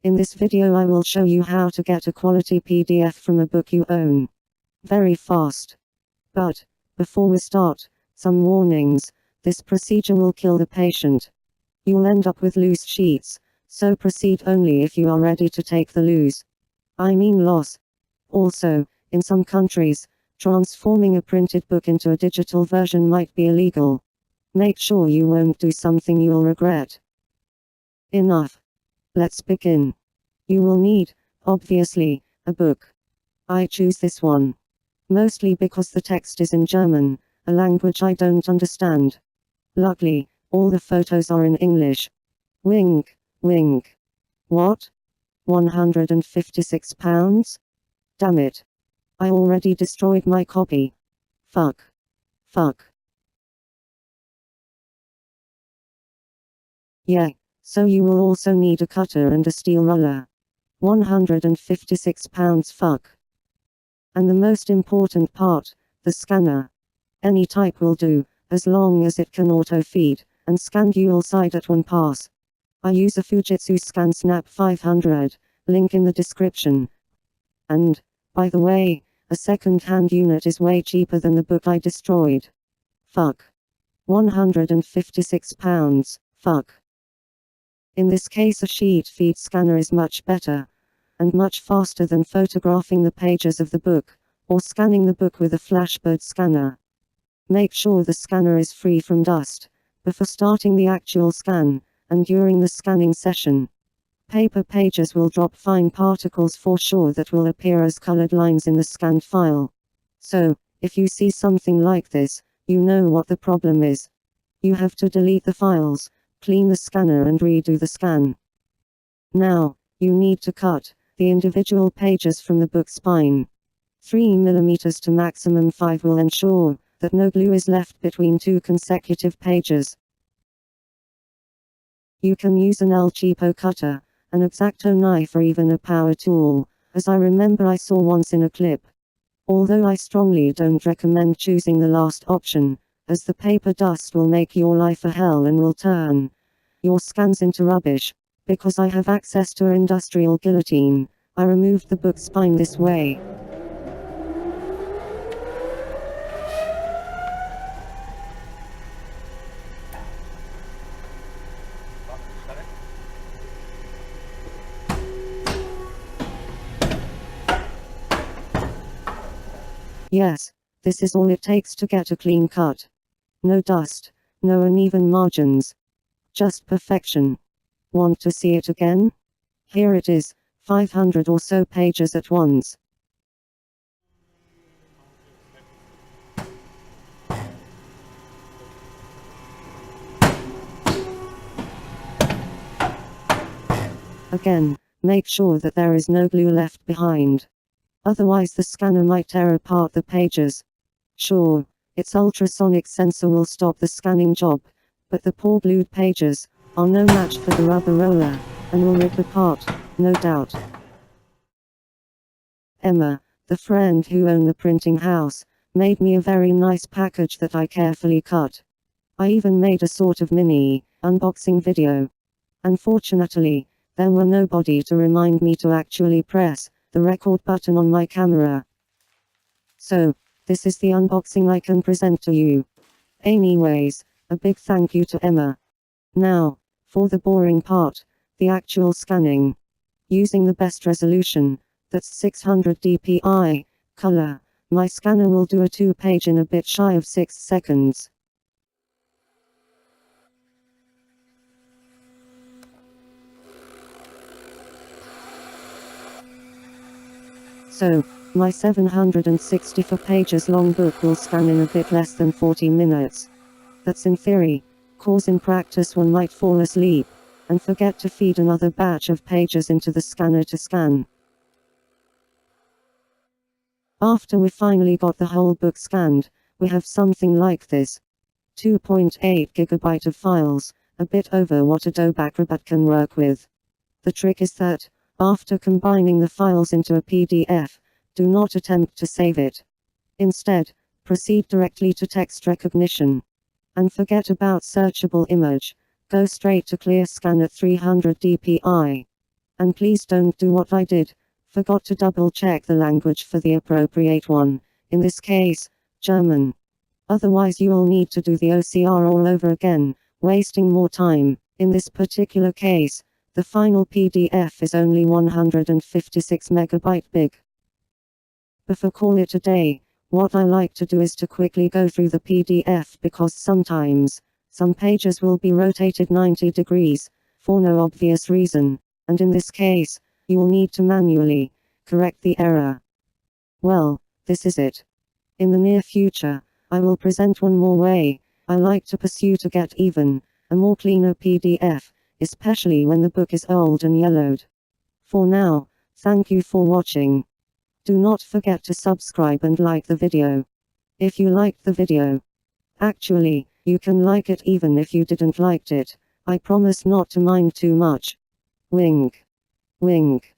In this video I will show you how to get a quality PDF from a book you own. Very fast. But, before we start, some warnings. This procedure will kill the patient. You'll end up with loose sheets, so proceed only if you are ready to take the loss. Also, in some countries, transforming a printed book into a digital version might be illegal. Make sure you won't do something you'll regret. Enough. Let's begin. You will need, obviously, a book. I choose this one. Mostly because the text is in German, a language I don't understand. Luckily, all the photos are in English. Wink. What? £156? Damn it. I already destroyed my copy. Fuck. Yeah, so you will also need a cutter and a steel ruler. £156, fuck. And the most important part, the scanner. Any type will do, as long as it can auto-feed, and scan dual side at one pass. I use a Fujitsu ScanSnap 500, link in the description. And, by the way, a second-hand unit is way cheaper than the book I destroyed. Fuck. £156, fuck. In this case a sheet feed scanner is much better, and much faster than photographing the pages of the book, or scanning the book with a Flashbird scanner. Make sure the scanner is free from dust, before starting the actual scan, and during the scanning session. Paper pages will drop fine particles for sure that will appear as colored lines in the scanned file. So, if you see something like this, you know what the problem is. You have to delete the files, clean the scanner and redo the scan. Now, you need to cut the individual pages from the book spine. 3 mm to maximum 5 will ensure that no glue is left between two consecutive pages. You can use an El Cheapo cutter, an X-Acto knife or even a power tool, as I remember I saw once in a clip. Although I strongly don't recommend choosing the last option, as the paper dust will make your life a hell and will turn your scans into rubbish. Because I have access to an industrial guillotine, I removed the book spine this way. Yes, this is all it takes to get a clean cut. No dust, no uneven margins. Just perfection. Want to see it again? Here it is, 500 or so pages at once. Again, make sure that there is no glue left behind. Otherwise the scanner might tear apart the pages. Sure, its ultrasonic sensor will stop the scanning job, but the poor glued pages are no match for the rubber roller, and will rip apart, no doubt. Emma, the friend who owned the printing house, made me a very nice package that I carefully cut. I even made a sort of mini unboxing video. Unfortunately, there were nobody to remind me to actually press the record button on my camera. So, this is the unboxing I can present to you. Anyways, a big thank you to Emma. Now, for the boring part, the actual scanning. Using the best resolution, that's 600 dpi, color, my scanner will do a 2-page in a bit shy of 6 seconds. So, my 764 pages long book will scan in a bit less than 40 minutes. That's in theory, cause in practice one might fall asleep, and forget to feed another batch of pages into the scanner to scan. After we finally got the whole book scanned, we have something like this. 2.8 GB of files, a bit over what Adobe Acrobat can work with. The trick is that, after combining the files into a PDF, do not attempt to save it. Instead, proceed directly to text recognition. And forget about searchable image, go straight to clear scan at 300 dpi. And please don't do what I did. Forgot to double check the language for the appropriate one. In this case, German. Otherwise you will need to do the OCR all over again, wasting more time. In this particular case, the final PDF is only 156 megabyte big. Before call it a day, what I like to do is to quickly go through the PDF because sometimes, some pages will be rotated 90 degrees, for no obvious reason, and in this case, you will need to manually correct the error. Well, this is it. In the near future, I will present one more way I like to pursue to get even a more cleaner PDF, especially when the book is old and yellowed. For now, thank you for watching. Do not forget to subscribe and like the video. If you liked the video, actually, you can like it even if you didn't liked it. I promise not to mind too much. Wink. Wink.